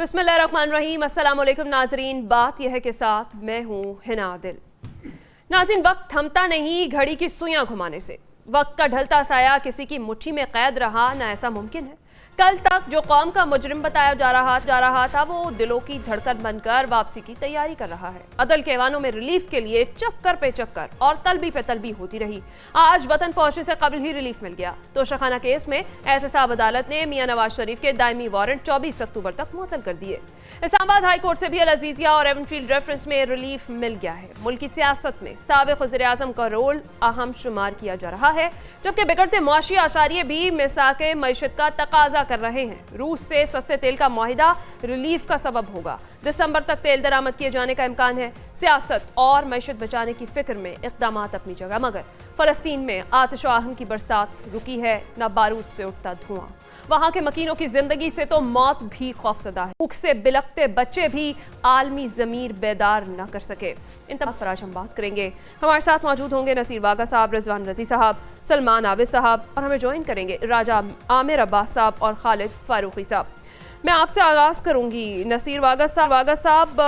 बिस्मिल्लाहिर्रहमानिर्रहीम। अस्सलाम वालेकुम नाजरीन। बात यह है कि साथ मैं हूँ हिना दिल। नाज़रीन, वक्त थमता नहीं घड़ी की सुइयां घुमाने से। वक्त का ढलता साया किसी की मुट्ठी में कैद रहा ना ऐसा मुमकिन है। कल तक जो कौम का मुजरिम बताया जा रहा था वो दिलों की धड़कन बनकर वापसी की तैयारी कर रहा है। अदल के ऐवानों में रिलीफ के लिए चक्कर पे चक्कर और तलबी पे तलबी होती रही। आज वतन पहुंचने से कबल ही रिलीफ मिल गया। तोशाखाना केस में एहतसाब अदालत ने मियां नवाज शरीफ के दायमी वारंट 24 अक्टूबर तक मुअत्तल कर दिए। इस्लामाबाद हाई कोर्ट से भी अल अजीजिया और एवनफील्ड रेफरेंस में रिलीफ मिल गया है। मुल्क की सियासत में साबिक वज़ीर आज़म का रोल अहम शुमार किया जा रहा है, जबकि बिगड़ते मुआशी आशारिये भी मिसाके मईशत का तकाजा कर रहे हैं। रूस से सस्ते तेल का मुआहिदा रिलीफ का सबब होगा। दिसंबर तक तेल दरामद किए जाने का इम्कान है। सियासत और मईशत बचाने की फिक्र में इक़दाम अपनी जगह, मगर फलस्तीन में आतिश आहम की बरसात रुकी है न बारूद से उठता धुआं। वहां के मकीनों की जिंदगी से तो मौत भी खौफजदा है। भूख से बिलखते बच्चे भी आलमी ज़मीर बेदार न कर सके। इन तमाम पर आज हम बात करेंगे। हमारे साथ मौजूद होंगे नसीर वागा साहब, रिजवान रजी साहब, सलमान आबिद साहब और हमें ज्वाइन करेंगे राजा आमिर अब्बास साहब और खालिद फारूकी साहब। मैं आपसे आगाज़ करूंगी नसीर वागा साहब,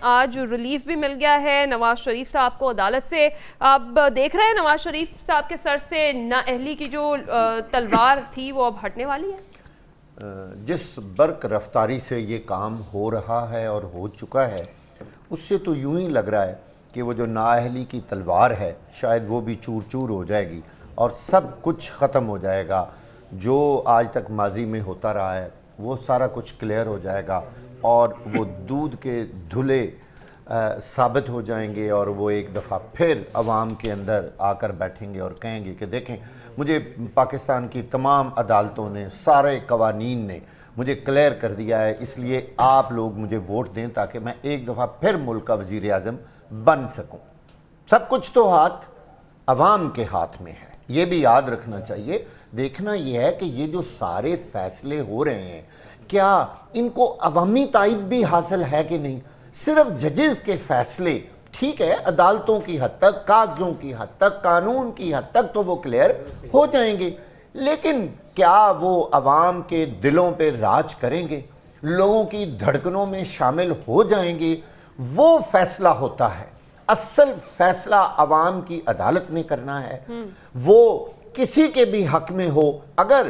आज रिलीफ भी मिल गया है नवाज शरीफ साहब को अदालत से। अब देख रहे हैं नवाज शरीफ साहब के सर से नाअहली की जो तलवार थी वो अब हटने वाली है। जिस बर्क रफ्तारी से ये काम हो रहा है और हो चुका है, उससे तो यूं ही लग रहा है कि वो जो नाअहली की तलवार है शायद वो भी चूर चूर हो जाएगी और सब कुछ ख़त्म हो जाएगा। जो आज तक माजी में होता रहा है वो सारा कुछ क्लियर हो जाएगा और वो दूध के धुले साबित हो जाएंगे और वो एक दफ़ा फिर अवाम के अंदर आकर बैठेंगे और कहेंगे कि देखें, मुझे पाकिस्तान की तमाम अदालतों ने, सारे कवानीन ने मुझे क्लियर कर दिया है, इसलिए आप लोग मुझे वोट दें ताकि मैं एक दफ़ा फिर मुल्क का वज़ीर आज़म बन सकूं। सब कुछ तो हाथ अवाम के हाथ में है, ये भी याद रखना चाहिए। देखना यह है कि ये जो सारे फैसले हो रहे हैं क्या इनको अवामी तायद भी हासिल है कि नहीं। सिर्फ जजेस के फैसले, ठीक है, अदालतों की हद तक, कागजों की हद तक, कानून की हद तक तो वो क्लियर हो जाएंगे, लेकिन क्या वो अवाम के दिलों पे राज करेंगे, लोगों की धड़कनों में शामिल हो जाएंगे। वो फैसला होता है, असल फैसला अवाम की अदालत ने करना है। वो किसी के भी हक में हो। अगर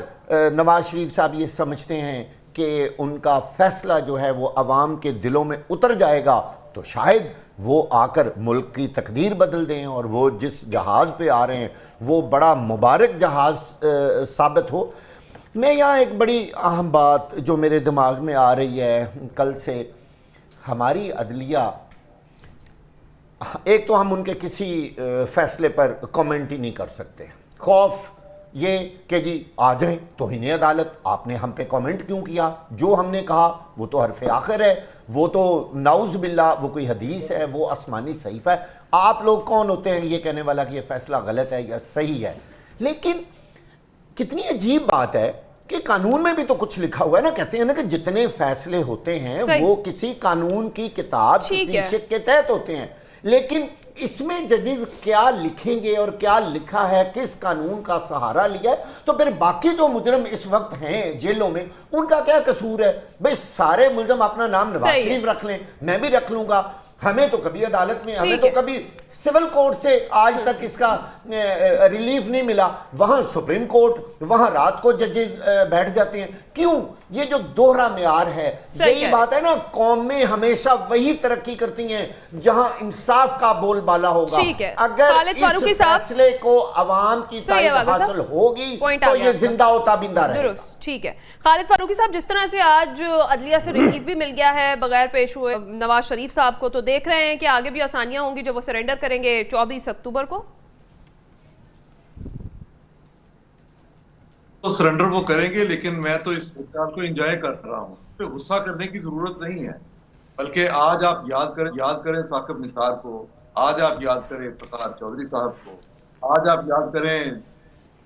नवाज शरीफ साहब ये समझते हैं कि उनका फैसला जो है वो अवाम के दिलों में उतर जाएगा तो शायद वो आकर मुल्क की तकदीर बदल दें और वो जिस जहाज़ पे आ रहे हैं वो बड़ा मुबारक जहाज़ साबित हो। मैं यहाँ एक बड़ी अहम बात जो मेरे दिमाग में आ रही है कल से, हमारी अदलिया, एक तो हम उनके किसी फैसले पर कमेंट ही नहीं कर सकते। खौफ ये कि जी आ जाएं तो इन्हें अदालत, आपने हम पे कमेंट क्यों किया, जो हमने कहा वो तो हरफ आखिर है, वो तो नाउज़ बिल्ला वो कोई हदीस है, वो आसमानी सहीफ़ा है। आप लोग कौन होते हैं ये कहने वाला कि ये फैसला गलत है या सही है। लेकिन कितनी अजीब बात है कि कानून में भी तो कुछ लिखा हुआ है ना, कहते हैं ना कि जितने फैसले होते हैं वो किसी कानून की किताब, किसी शिक के तहत होते हैं, लेकिन इसमें जजेस क्या लिखेंगे और क्या लिखा है, किस कानून का सहारा लिया है, तो फिर बाकी जो मुजरिम इस वक्त हैं जेलों में उनका क्या कसूर है। भाई सारे मुजरिम अपना नाम नवाज शरीफ रख लें, मैं भी रख लूंगा, हमें तो कभी अदालत में, हमें तो कभी सिविल कोर्ट से आज तक इसका रिलीफ नहीं मिला। वहां सुप्रीम कोर्ट, वहां रात को जजेस बैठ जाते हैं। क्यों? ये जो दोहरा मेयार है, यही बात है ना, कौम में हमेशा वही तरक्की करती हैं जहां इंसाफ का बोलबाला होगा। अगर इस फैसले को अवाम की तारीफ हासिल होगी तो ये जिंदा होता बिंदा रहेगा। ठीक है खालिद फारूकी साहब, जिस तरह से आज अदलिया से रिलीफ भी मिल गया है बगैर पेश हुए नवाज शरीफ साहब को, तो देख रहे हैं कि आगे भी आसानियां होंगी जब वो सरेंडर करेंगे 24 अक्टूबर को। तो सरेंडर वो करेंगे, लेकिन मैं तो इस बात को एंजॉय कर रहा हूँ। इस पे गुस्सा करने की जरूरत नहीं है, बल्कि आज आप याद करें साकिब निसार को, आज आप याद करें प्रकाश चौधरी साहब को, आज आप याद करें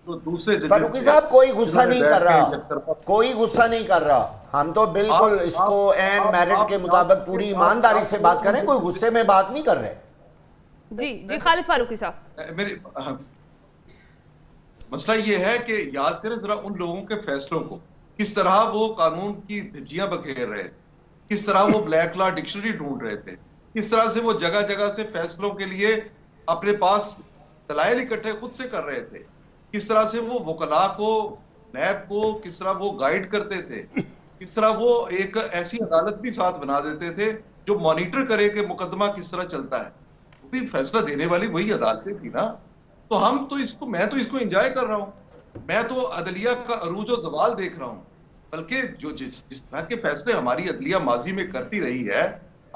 तो दूसरे फारूकी साहब कोई गुस्सा नहीं कर रहा, कोई गुस्सा नहीं कर रहा। हम तो बिल्कुल इसको एन मेरिट के मुताबिक पूरी ईमानदारी से बात करें, कोई गुस्से में बात नहीं कर रहे। जी खालिद फारूकी साहब, मेरी मसला ये है कि याद करें जरा उन लोगों के फैसलों को, किस तरह वो कानून की धज्जियां बखेर रहे थे, کس طرح وہ بلیک لا ڈکشنری ڈھونڈ رہے تھے, کس طرح سے وہ جگہ جگہ سے فیصلوں کے لیے اپنے پاس دلائل اکٹھے خود سے کر رہے تھے, کس طرح سے وہ وکلاء کو, نیب کو کس طرح وہ گائیڈ کرتے تھے, کس طرح وہ ایک ایسی عدالت بھی ساتھ بنا دیتے تھے جو مانیٹر کرے کہ مقدمہ کس طرح چلتا ہے. وہ بھی فیصلہ دینے والی وہی عدالتیں تھی نا. تو ہم تو اس کو, میں تو اس کو انجوائے کر رہا ہوں, میں تو عدلیہ کا عروج و زوال دیکھ رہا ہوں. بلکہ جو جس طرح کے فیصلے ہماری عدلیہ ماضی میں کرتی رہی ہے,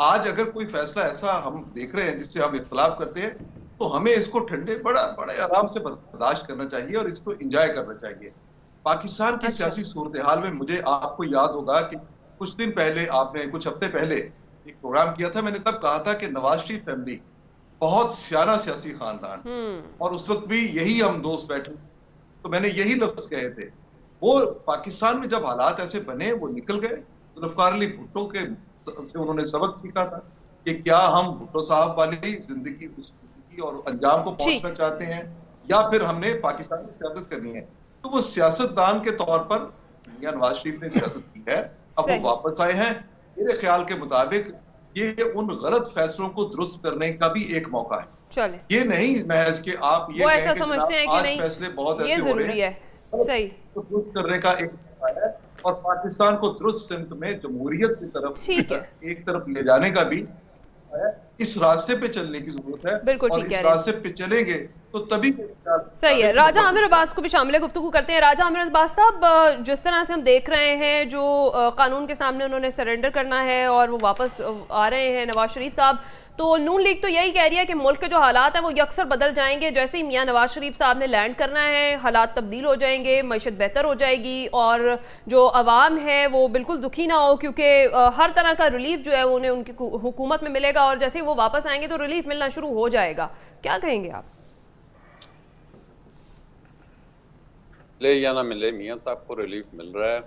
آج اگر کوئی فیصلہ ایسا ہم دیکھ رہے ہیں جس سے ہم اختلاف کرتے ہیں, تو ہمیں اس کو ٹھنڈے بڑے آرام سے برداشت کرنا چاہیے اور اس کو انجوائے کرنا چاہیے. پاکستان کی سیاسی صورتحال میں مجھے, آپ کو یاد ہوگا کہ کچھ دن پہلے آپ نے, کچھ ہفتے پہلے ایک پروگرام کیا تھا, میں نے تب کہا تھا کہ نواز شریف فیملی بہت سیانہ سیاسی خاندان, اور اس وقت بھی یہی ہم دوست بیٹھے تو میں نے یہی لفظ کہے تھے. وہ پاکستان میں جب حالات ایسے بنے وہ نکل گئے. ذوالفقار علی بھٹو کے سے انہوں نے سبق سیکھا تھا کہ کیا ہم بھٹو صاحب والی زندگی اور انجام کو پہنچنا چاہتے ہیں, یا پھر ہم نے پاکستان میں سیاست کرنی ہے. تو وہ سیاست دان کے طور پر میاں نواز شریف نے سیاست کی ہے, اب وہ واپس آئے ہیں. میرے خیال کے مطابق یہ ان غلط فیصلوں کو درست کرنے کا بھی ایک موقع ہے. یہ نہیں محض کہ آپ یہ کہیں کہ جناب آج فیصلے بہت ایسے ہو رہے ہیں, صحیح درست کرنے کا ایک موقع ہے, اور پاکستان کو درست سمت میں جمہوریت کی طرف ایک طرف لے جانے کا بھی ہے. اس راستے پہ چلنے کی ضرورت ہے, اور اس راستے پہ چلیں گے تو تبھی. صحیح ہے. راجہ عامر عباس کو بھی شامل گفتگو کرتے ہیں. راجہ عامر عباس صاحب, جس طرح سے ہم دیکھ رہے ہیں جو قانون کے سامنے انہوں نے سرنڈر کرنا ہے اور وہ واپس آ رہے ہیں نواز شریف صاحب, تو نون لیگ تو یہی کہہ رہی ہے کہ ملک کے جو حالات ہیں وہ یکسر بدل جائیں گے. جیسے ہی میاں نواز شریف صاحب نے لینڈ کرنا ہے حالات تبدیل ہو جائیں گے, معیشت بہتر ہو جائے گی, اور جو عوام ہے وہ بالکل دکھی نہ ہو, کیونکہ ہر طرح کا ریلیف جو ہے انہیں ان کی حکومت میں ملے گا, اور جیسے ہی وہ واپس آئیں گے تو ریلیف ملنا شروع ہو جائے گا. کیا کہیں گے آپ؟ لے یا نہ ملے, میاں صاحب کو ریلیف مل رہا ہے,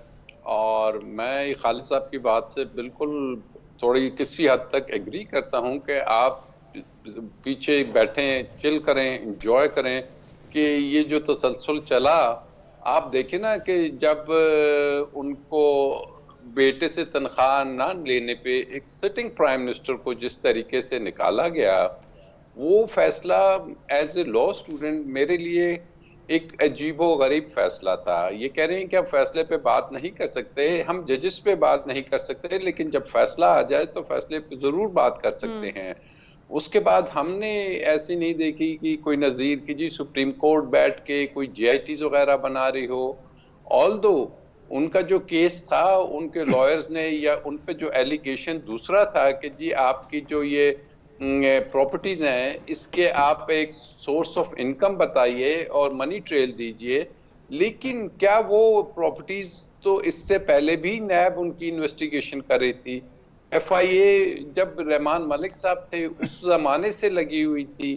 اور میں خالد صاحب کی بات سے بالکل تھوڑی کسی حد تک ایگری کرتا ہوں کہ آپ پیچھے بیٹھیں, چل کریں, انجوائے کریں کہ یہ جو تسلسل چلا. آپ دیکھیں نا کہ جب ان کو بیٹے سے تنخواہ نہ لینے پہ ایک سٹنگ پرائم منسٹر کو جس طریقے سے نکالا گیا, وہ فیصلہ ایز اے لا اسٹوڈنٹ میرے لیے ایک عجیب و غریب فیصلہ تھا. یہ کہہ رہے ہیں کہ ہم فیصلے پہ بات نہیں کر سکتے, ہم ججز پہ بات نہیں کر سکتے, لیکن جب فیصلہ آ جائے تو فیصلے پہ ضرور بات کر سکتے ہیں. اس کے بعد ہم نے ایسی نہیں دیکھی کہ کوئی نظیر کی جی سپریم کورٹ بیٹھ کے کوئی جی آئی ٹیز وغیرہ بنا رہی ہو. آلدو ان کا جو کیس تھا ان کے لائرز نے, یا ان پہ جو ایلیگیشن دوسرا تھا کہ جی آپ کی جو یہ پراپرٹیز ہیں اس کے آپ ایک سورس آف انکم بتائیے اور منی ٹریل دیجئے, لیکن کیا وہ پراپرٹیز تو اس سے پہلے بھی نیب ان کی انویسٹیگیشن کر رہی تھی. ایف آئی اے جب رحمان ملک صاحب تھے اس زمانے سے لگی ہوئی تھی.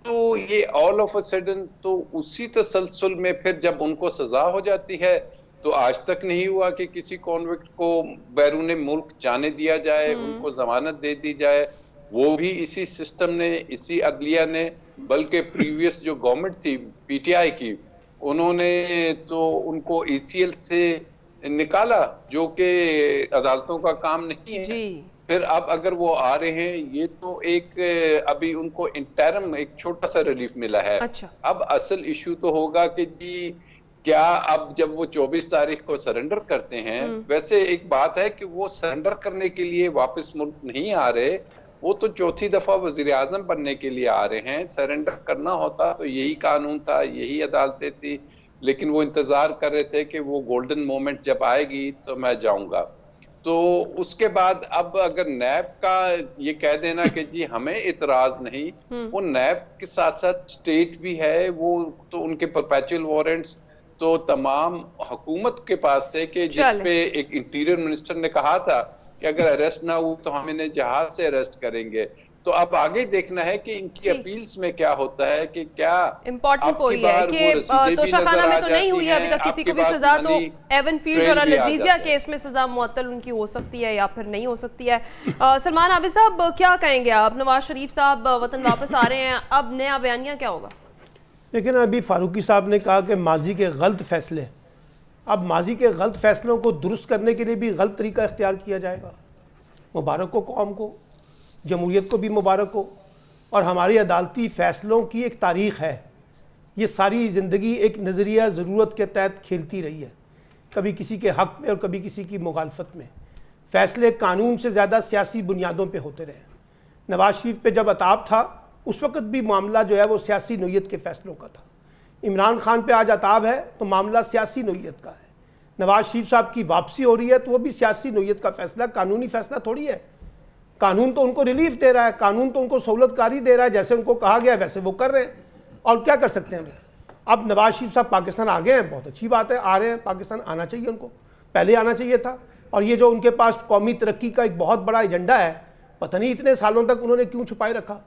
تو یہ آل آف اے سڈن تو اسی تسلسل میں پھر جب ان کو سزا ہو جاتی ہے تو آج تک نہیں ہوا کہ کسی کانوکٹ کو بیرون ملک جانے دیا جائے, ان کو ضمانت دے دی جائے. وہ بھی اسی سسٹم نے, اسی عدلیہ نے, بلکہ پریویس جو گورنمنٹ تھی پی ٹی آئی کی, انہوں نے تو ان کو ای سی ایل سے نکالا جو کہ عدالتوں کا کام نہیں ہے. پھر اب اگر وہ آ رہے ہیں, یہ تو ایک ابھی ان کو انٹرم ایک چھوٹا سا ریلیف ملا ہے. اب اصل ایشو تو ہوگا کہ جی کیا اب جب وہ 24 تاریخ کو سرنڈر کرتے ہیں, ویسے ایک بات ہے کہ وہ سرنڈر کرنے کے لیے واپس ملک نہیں آ رہے, وہ تو چوتھی دفعہ وزیر اعظم بننے کے لیے آ رہے ہیں. سرنڈر کرنا ہوتا تو یہی قانون تھا, یہی عدالتیں تھی, لیکن وہ انتظار کر رہے تھے کہ وہ گولڈن مومنٹ جب آئے گی تو میں جاؤں گا. تو اس کے بعد اب اگر نیب کا یہ کہہ دینا کہ جی ہمیں اعتراض نہیں, وہ نیب کے ساتھ ساتھ اسٹیٹ بھی ہے, وہ تو ان کے پرپیچول وارنٹس تو تمام حکومت کے پاس سے, کہ جس پہ ایک انٹیریئر منسٹر نے کہا تھا کہ اگر اریسٹ نہ ہو تو ہم انہیں جہاز سے اریسٹ کریں گے. تو اب آگے دیکھنا ہے کہ ان کی اپیلز میں کیا ہوتا ہے, کہ کیا امپورٹنٹ وہی ہے کہ توشہ خانہ میں تو نہیں ہوئی ابھی تک کسی کو بھی سزا, تو ایون فیلڈ اور العزیزیہ کیس میں سزا معطل ان کی ہو سکتی ہے یا پھر نہیں ہو سکتی ہے. سلمان عابد صاحب کیا کہیں گے آپ؟ نواز شریف صاحب وطن واپس آ رہے ہیں, اب نیا بیانیہ کیا ہوگا؟ لیکن ابھی فاروقی صاحب نے کہا کہ ماضی کے غلط فیصلے, اب ماضی کے غلط فیصلوں کو درست کرنے کے لیے بھی غلط طریقہ اختیار کیا جائے گا. मुबारक हो कौम को, जमहूरियत को भी मुबारक हो। और हमारी अदालती फ़ैसलों की एक तारीख़ है, ये सारी ज़िंदगी एक नज़रिया ज़रूरत के तहत खेलती रही है, कभी किसी के हक़ में और कभी किसी की मुखालफत में। फ़ैसले कानून से ज़्यादा सियासी बुनियादों पे होते रहे। नवाज शरीफ पे जब अताब था उस वक़्त भी मामला जो है वो सियासी नोयत के फ़ैसलों का था। इमरान खान पे आज अताब है तो मामला सियासी नोयत का है। नवाज शरीफ साहब की वापसी हो रही है तो वो भी सियासी नोयत का फ़ैसला, कानूनी फ़ैसला थोड़ी है। कानून तो उनको रिलीफ दे रहा है, कानून तो उनको सहूलतकारी दे रहा है, जैसे उनको कहा गया वैसे वो कर रहे हैं। और क्या कर सकते हैं हम? अब नवाज शरीफ साहब पाकिस्तान आ गए हैं, बहुत अच्छी बात है, आ रहे हैं पाकिस्तान, आना चाहिए उनको, पहले आना चाहिए था। और ये जो उनके पास कौमी तरक्की का एक बहुत बड़ा एजेंडा है, पता नहीं इतने सालों तक उन्होंने क्यों छुपाए रखा,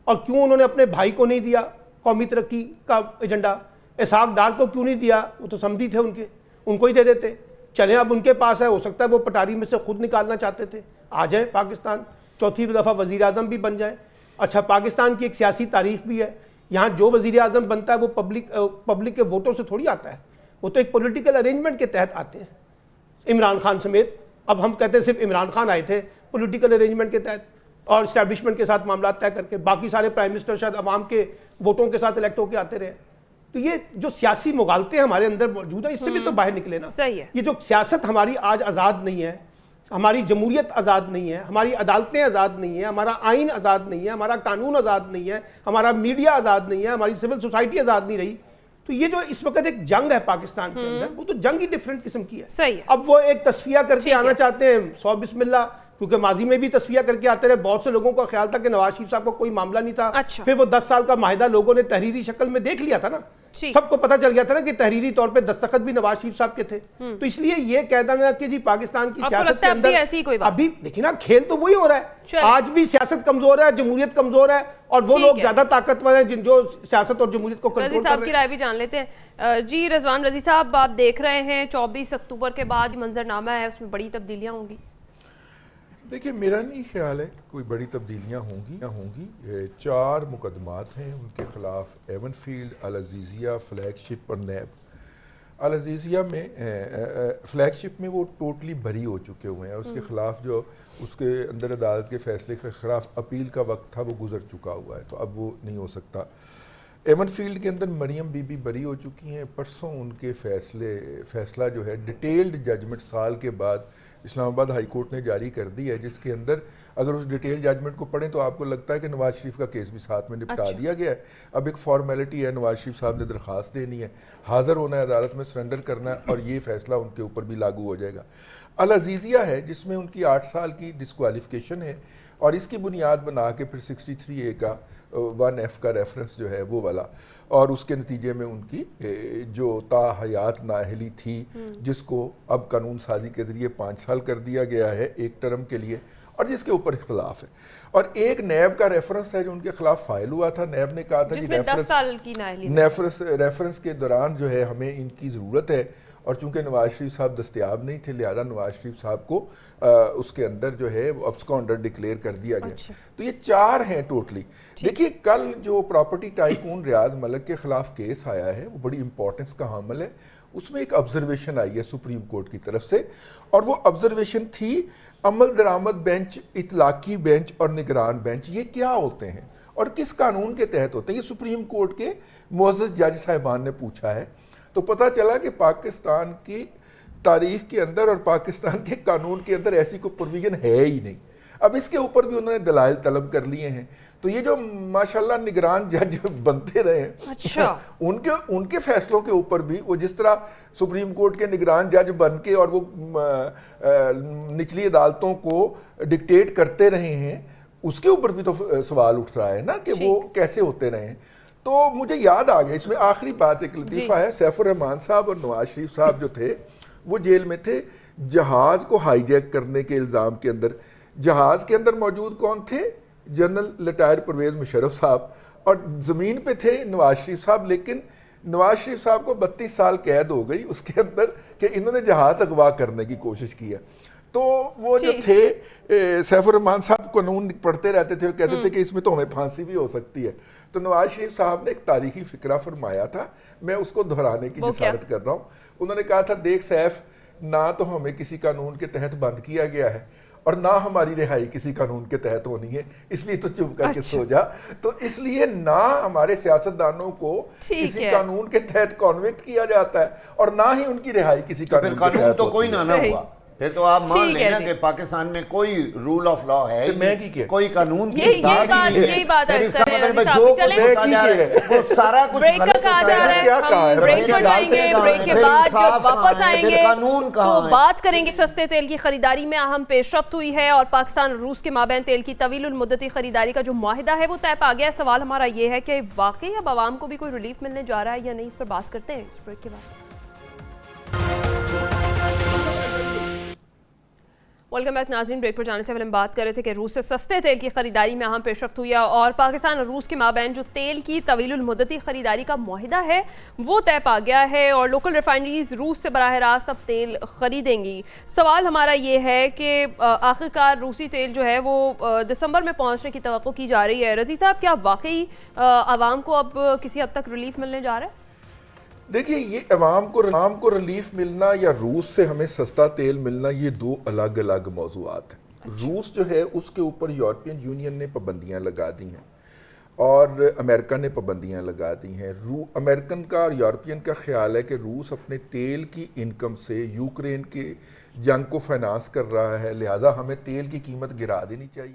और क्यों उन्होंने अपने भाई को नहीं दिया कौमी तरक्की का एजेंडा, इसहाक डार को क्यों नहीं दिया, वो तो समधी थे उनके, उनको ही दे देते। चले अब उनके पास है, हो सकता है वो पटारी में से खुद निकालना चाहते थे, आ जाए पाकिस्तान, चौथी दफ़ा वज़ीर आज़म भी बन जाए। अच्छा, पाकिस्तान की एक सियासी तारीख भी है, यहाँ जो वज़ीर आज़म बनता है वो पब्लिक के वोटों से थोड़ी आता है, वो तो एक पॉलिटिकल अरेंजमेंट के तहत आते हैं, इमरान खान समेत। अब हम कहते हैं सिर्फ इमरान खान आए थे पॉलिटिकल अरेंजमेंट के तहत और इस्टेब्लिशमेंट के साथ मामला तय करके, बाकी सारे प्राइम मिनिस्टर शायद अवाम के वोटों के साथ इलेक्ट होकर आते रहे। तो ये जो सियासी मुगालते हमारे अंदर मौजूद है, इससे भी तो बाहर निकले ना। सही है। ये जो सियासत हमारी आज आज़ाद नहीं है, हमारी जमहूरियत आज़ाद नहीं है, हमारी अदालतें आज़ाद नहीं है, हमारा आइन आज़ाद नहीं है, हमारा कानून आज़ाद नहीं है, हमारा मीडिया आज़ाद नहीं है, हमारी सिविल सोसाइटी आज़ाद नहीं रही। तो ये जो इस वक्त एक जंग है पाकिस्तान के अंदर, वो तो जंग ही डिफरेंट किस्म की है। सही है। अब वो एक तस्फिया करके आना चाहते हैं, 100 बिस्मिल्लाह, क्योंकि माजी में भी तस्फिया करके आते रहे। बहुत से लोगों का ख्याल था कि नवाज शरीफ साहब को कोई मामला नहीं था। अच्छा। फिर वो 10 साल का माहिदा लोगों ने तहरीरी शक्ल में देख लिया था ना, सबको पता चल गया था ना कि तहरीरी तौर पे दस्तखत भी नवाज शरीफ साहब के थे। तो इसलिए ये कह देना कि जी पाकिस्तान की सियासत के अंदर ऐसी कोई बात? अभी देखिए ना, खेल तो वही हो रहा है। आज भी सियासत कमजोर है, जमहूरियत कमजोर है, और वो लोग ज्यादा ताकतवर हैं जिन जो सियासत और जमहूरियत को कंट्रोल कर रहे हैं। साहब की राय भी जान लेते हैं। जी रिजवान रजी साहब, आप देख रहे हैं 24 अक्टूबर के बाद मंजरनामा है, उसमें बड़ी तब्दीलियां होंगी। देखिए, मेरा नहीं ख्याल है कोई बड़ी तब्दीलियाँ होंगी। 4 मुकदमात हैं उनके ख़िलाफ़, एवनफील्ड, अल अज़ीज़िया, फ्लैगशिप और नैब। अल अज़ीज़िया में फ्लैगशिप में वो टोटली बरी हो चुके हुए हैं, और उसके ख़िलाफ़ जो उसके अंदर अदालत के फ़ैसले के ख़िलाफ़ अपील का वक्त था वो गुजर चुका हुआ है, तो अब वो नहीं हो सकता। एवनफील्ड के अंदर मरियम बीबी बरी हो चुकी हैं, परसों उनके फ़ैसला जो है डिटेल्ड जजमेंट साल के बाद इस्लामाबाद हाई कोर्ट ने जारी कर दी है, जिसके अंदर अगर उस डिटेल जजमेंट को पढ़ें तो आपको लगता है कि नवाज शरीफ का केस भी साथ में निपटा दिया गया है। अब एक फॉर्मेलिटी है, नवाज शरीफ साहब ने दरख्वास्त देनी है, हाज़िर होना है, अदालत में सरेंडर करना है, और ये फैसला उनके ऊपर भी लागू हो जाएगा। अल अज़ीज़िया है जिसमें उनकी 8 साल की डिस्क्वालिफिकेशन है, और इसकी बुनियाद बना के फिर 63A का 1F का रेफरेंस जो है वो वाला, और उसके नतीजे में उनकी जो ताहयात नाअहली थी जिसको अब कानून साजी के ज़रिए 5 साल कर दिया गया है एक टर्म के लिए, और जिसके ऊपर इख्तलाफ है। और एक नैब का रेफरेंस है जो उनके खिलाफ फाइल हुआ था। नैब ने कहा था कि रेफरेंस के दौरान जो है हमें इनकी ज़रूरत है, और चूंकि नवाज शरीफ साहब दस्तयाब नहीं थे लिहाजा नवाज शरीफ साहब को उसके अंदर जो है वो अब्सकॉन्डर डिक्लेयर कर दिया गया। अच्छा। तो ये 4 हैं टोटली। देखिए, कल जो प्रॉपर्टी टाइकून रियाज मलिक के खिलाफ केस आया है वो बड़ी इंपॉर्टेंस का हामिल है। उसमें एक ऑब्जर्वेशन आई है सुप्रीम कोर्ट की तरफ से, और वो ऑब्जर्वेशन थी अमल दरामद बेंच, इतलाकी बेंच और निगरान बेंच, ये क्या होते हैं और किस कानून के तहत होते हैं। ये सुप्रीम कोर्ट के मुअज़्ज़ज़ जज साहिबान ने पूछा है। तो पता चला कि पाकिस्तान की तारीख के अंदर और पाकिस्तान के कानून के अंदर ऐसी कोई प्रोविजन है ही नहीं। अब इसके ऊपर भी उन्होंने दलाइल तलब कर लिए हैं। तो ये जो माशाल्लाह निगरान जज बनते रहे हैं, अच्छा। उनके फैसलों के ऊपर भी वो जिस तरह सुप्रीम कोर्ट के निगरान जज बन के और वो निचली अदालतों को डिक्टेट करते रहे हैं, उसके ऊपर भी तो सवाल उठ रहा है ना कि वो कैसे होते रहे हैं। तो मुझे याद आ गया, इसमें आखिरी बात एक लतीफ़ा है। सैफुर रहमान साहब और नवाज शरीफ साहब जो थे वो जेल में थे जहाज़ को हाईजैक करने के इल्ज़ाम के अंदर। जहाज़ के अंदर मौजूद कौन थे? जनरल रिटायर्ड परवेज़ मुशर्रफ साहब, और ज़मीन पे थे नवाज शरीफ साहब। लेकिन नवाज शरीफ साहब को 32 साल कैद हो गई उसके अंदर कि इन्होंने जहाज़ अगवा करने की कोशिश की है। तो वो जो थे सैफुर रहमान साहब कानून पढ़ते रहते थे और कहते थे कि इसमें तो हमें फांसी भी हो सकती है। तो नवाज शरीफ साहब ने एक तारीखी फिक्रा फरमाया था, मैं उसको दोहराने की जिसारत कर रहा हूँ। उन्होंने कहा था, देख सैफ, ना तो हमें किसी कानून के तहत बंद किया गया है اور نہ ہماری رہائی کسی قانون کے تحت ہونی ہے، اس لیے تو چپ کر کے سو جا. تو اس لیے نہ ہمارے سیاستدانوں کو کسی قانون کے تحت کنوکٹ کیا جاتا ہے اور نہ ہی ان کی رہائی کسی قانون کے قانون تحت تو کوئی نہ ہوا. پھر تو آپ مان ٹھیک ہے لینا کہ پاکستان میں کوئی رول آف لا ہے، میں کی کیا کوئی قانون کی یہی داد ہی نہیں ہے. یہی بات پھر ہے اس کا مطلب ہے جو کچھ ہوتا جا رہا ہے وہ سارا کچھ بریک کا غلط کہا ہوتا جا رہا کیا ہے. کہا ہے؟ ہم بریک پر جائیں گے، بریک کے بعد جب واپس آئیں گے تو بات کریں گے سستے تیل کی خریداری میں اہم پیش رفت ہوئی ہے اور پاکستان اور روس کے مابین تیل کی طویل المدتی خریداری کا جو معاہدہ ہے وہ طے پا گیا ہے. سوال ہمارا یہ ہے کہ واقعی اب عوام کو بھی کوئی ریلیف ملنے جا رہا ہے یا نہیں، اس پر بات کرتے ہیں اس بریک کے بعد. ویلکم بیک ناظرین. بریک پر جانے سے پہلے ہم بات کر رہے تھے کہ روس سے سستے تیل کی خریداری میں اہم پیش رفت ہوئی ہے اور پاکستان اور روس کے مابین جو تیل کی طویل المدتی خریداری کا معاہدہ ہے وہ طے پا گیا ہے اور لوکل ریفائنریز روس سے براہ راست اب تیل خریدیں گی. سوال ہمارا یہ ہے کہ آخرکار روسی تیل جو ہے وہ دسمبر میں پہنچنے کی توقع کی جا رہی ہے. رضی صاحب، کیا واقعی عوام کو اب کسی حد تک ریلیف ملنے جا رہا ہے؟ دیکھیے، یہ عوام کو ریلیف ملنا یا روس سے ہمیں سستا تیل ملنا یہ دو الگ الگ موضوعات ہیں. روس جو ہے اس کے اوپر یورپین یونین نے پابندیاں لگا دی ہیں اور امریکہ نے پابندیاں لگا دی ہیں. امریکن کا اور یورپین کا خیال ہے کہ روس اپنے تیل کی انکم سے یوکرین کے جنگ کو فائنانس کر رہا ہے، لہٰذا ہمیں تیل کی قیمت گرا دینی چاہیے.